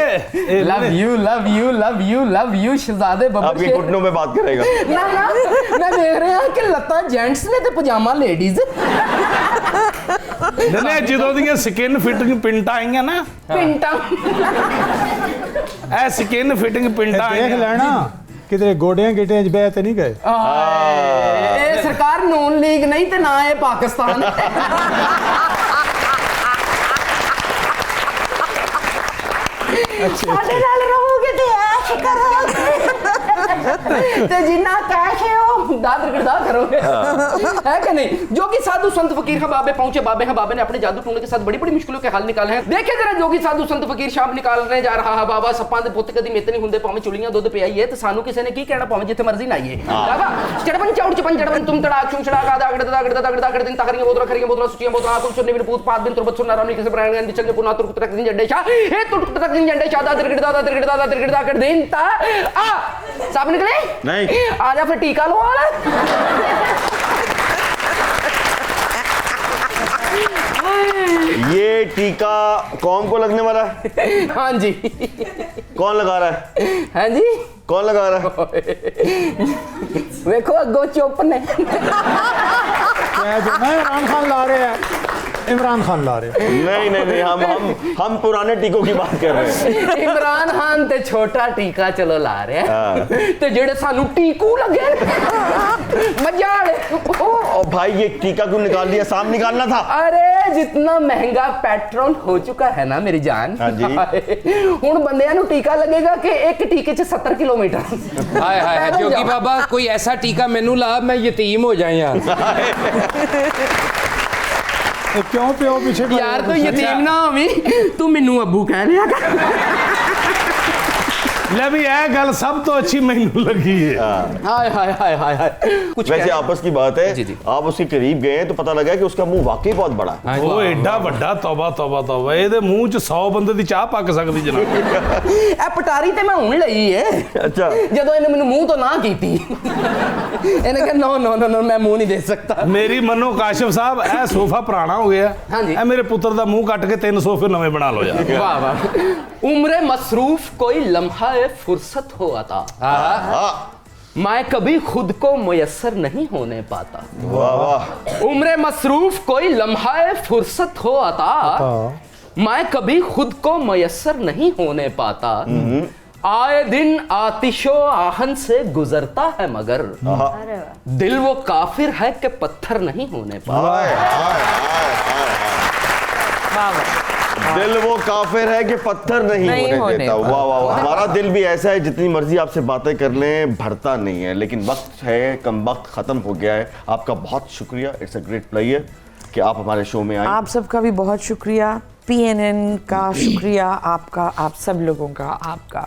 Love you love you love you love you शहजादे बब्बर आपकी शेर। घुटनों में बात करेगा। ना ना, मैं देख रहा कि लता जेंट्स ने ते पजामा लेडीज। ने ਜਦੋਂ ਦੀਆਂ ਸਕਿਨ ਫਿਟਿੰਗ ਪਿੰਟਾਂ ਆਈਆਂ ਨਾ, पिंटा ਇਹ ਸਕਿਨ ਫਿਟਿੰਗ ਪਿੰਟਾਂ देख ਆਈਆਂ। लेना कितने गोडियां गिटियां च बह ते नहीं गए? ਇਹ ਸਰਕਾਰ ਨੂਨ ਲੀਗ ਨਹੀਂ ਤੇ ਨਾ ਇਹ ਪਾਕਿਸਤਾਨ ਸਾਡੇ ਨਾਲ ਰਹੋਗੇ ਤੇ ਐਸ਼ ਕਰੋਗੇ ਤੇ जिन्ना कैश है वो दादर गिरदार करोगे है कि नहीं? जोगी साधु संत फकीर हैं बाबे पहुंचे बाबे हैं बाबे ने अपने जादू टूने के साथ बड़ी बड़ी मुश्किलों के हल निकाले हैं। देखिए जरा जोगी साधु संत फकीर शाम निकालने जा रहा है बाबा सप्पां दे पुत्त कदी मेत नहीं हुंदे भावें चुलियां दुੱਧ ਪਿਆਈਏ ਤੇ ਸਾਨੂੰ ਕਿਸੇ ਨੇ ਕੀ ਕਹਿਣਾ ਭਾਵੇਂ ਜਿੱਥੇ ਮਰਜ਼ੀ ਨਾਈਏ ਬਾਬਾ ਚੜਪਨ ਚੌੜ ਚਪਨ ਚੜਪਨ ਤੁਮ ਤੜਾਕ ਛੁਮ ਛੜਾ ਕਾਦਾ ਅਗੜ ਦਾ ਅਗੜ ਦਾ ਅਗੜ ਦਾ ਅਗੜ ਦਿਨ ਤਕਰੀਆਂ ਬੋਤਲਾਂ ਖਰੀਆਂ ਬੋਤਲਾਂ ਸੁੱਚੀਆਂ ਬੋਤਲਾਂ ਤੁਮ ਸੁਣਨੇ ਬਿਨ ਪੂਤ ਪਾਤ ਬਿਨ ਤੁਰਬਤ ਸੁਣਾ ਰਾਮੀ ਕਿਸੇ ਬਰਾਣ ਗੰਦੀ ਚੰਗੇ ਪੁਨਾ ਤੁਰਕ ਤੱਕ ਦਿਨ ਜੱਡੇ ਸ਼ਾ ਇਹ ਤੁਰਕ ਤੱਕ ਦਿਨ ਜੱਡੇ ਸ਼ਾ ਦਾ ਦਰਗੜ ਦਾ ਅਗੜ ਦਿਨ ਤਾ ਆ सब निकले नहीं आजा फिर टीका लो वाला ये टीका कौन को लगने वाला है? हाँ जी कौन लगा रहा है? हाँ जी कौन लगा रहा है? देखो अगो चुप ने इमरान खान ला रहे हैं, इमरान खान ला रहे हैं। नहीं नहीं नहीं हम पुराने टीकों की बात कर रहे हैं। इमरान खान ते छोटा टीका चलो ला रहे हैं ते जेड़े सानू टीकू लगे मजाल और भाई ये टीका क्यों निकाल दिया? शाम निकालना था। अरे जितना महंगा पेट्रोल हो चुका है ना मेरी जान हाँ जी। हुण बंदियां नू टीका लगेगा कि एक टीके च 70 किलोमीटर हाय हाय हाय जोगी बाबा कोई ऐसा टीका मैनू ला मैं यतीम हो जाए यार। तो क्यों प्यो पीछे पड़े यार हो तो तुसी? यतीम ना होवी तू मैनू अब्बू कह लिया कर ले भी यह गल सब तो अच्छी मैनू लगी है। हाय हाय हाय हाय हाय कुछ वैसे कह- आपस की बात है जी, जी। आप उसके करीब गए तो पता लगा कि उसका मुंह वाकई बहुत बड़ा है। ਉਹ ਐਡਾ ਵੱਡਾ ਤੌਬਾ ਤੌਬਾ ਤੌਬਾ ਇਹਦੇ ਮੂੰਹ 'ਚ 100 ਬੰਦੇ ਦੀ ਚਾਹ ਪੱਕ ਸਕਦੀ ਜਨਾਬ। ਇਹ ਪਟਾਰੀ ਤੇ ਮੈਂ ਹੁਣ ਲਈ ਏ अच्छा ਜਦੋਂ ਇਹਨੇ ਮੈਨੂੰ ਮੂੰਹ ਤੋਂ ਨਾ ਕੀਤੀ ਇਹਨੇ ਕਿਹਾ ਨੋ ਨੋ ਨੋ ਮੈਂ ਮੂੰਹ ਨਹੀਂ ਦੇ ਸਕਦਾ ਮੇਰੀ ਮੰਨੋ ਕਾਸ਼ਿਫ ਸਾਹਿਬ ਇਹ ਸੋਫਾ ਪੁਰਾਣਾ ਹੋ ਗਿਆ ਹਾਂਜੀ। ਇਹ ਮੇਰੇ ਪੁੱਤਰ ਦਾ ਮੂੰਹ ਕੱਟ ਕੇ 3 ਸੋਫੇ ਨਵੇਂ ਬਣਾ ਲਓ ਯਾਰ। वाह वाह उम्र मसरूफ कोई लम्हा फुर्सत हो आता हाँ मैं कभी खुद को मुयस्सर नहीं होने पाता वाह वाह उम्र मसरूफ कोई लम्हा फुर्सत हो आता मैं कभी खुद को मुयस्सर नहीं होने पाता आए दिन आतिशो आहन से गुजरता है मगर दिल वो काफिर है कि पत्थर नहीं होने पाता हाय, हाय, हाय, हाय, हाय। दिल वो काफिर है कि पत्थर नहीं होने देता। वाह वाह वाह। हमारा दिल भी ऐसा है जितनी मर्जी आपसे बातें कर लें भरता नहीं है, लेकिन वक्त है कम वक्त खत्म हो गया है। आपका बहुत शुक्रिया, इट्स अ ग्रेट प्लेयर कि आप हमारे शो में आए। आप सबका भी बहुत शुक्रिया, PNN का शुक्रिया आपका, आप सब लोगों का, आपका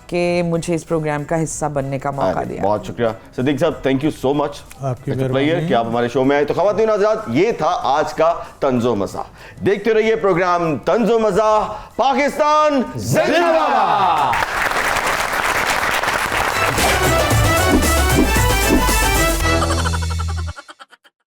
कि मुझे इस प्रोग्राम का हिस्सा बनने का मौका दिया। बहुत शुक्रिया सिद्दीक साहब, थैंक यू सो मच आपकी प्लेयर मेहरबानी। कि आप हमारे शो में आए। तो ख़वातीन हज़रात, ये था आज का तंजो मज़ा। देखते रहिए प्रोग्राम तंजो मज़ा। पाकिस्तान जिंदाबाद।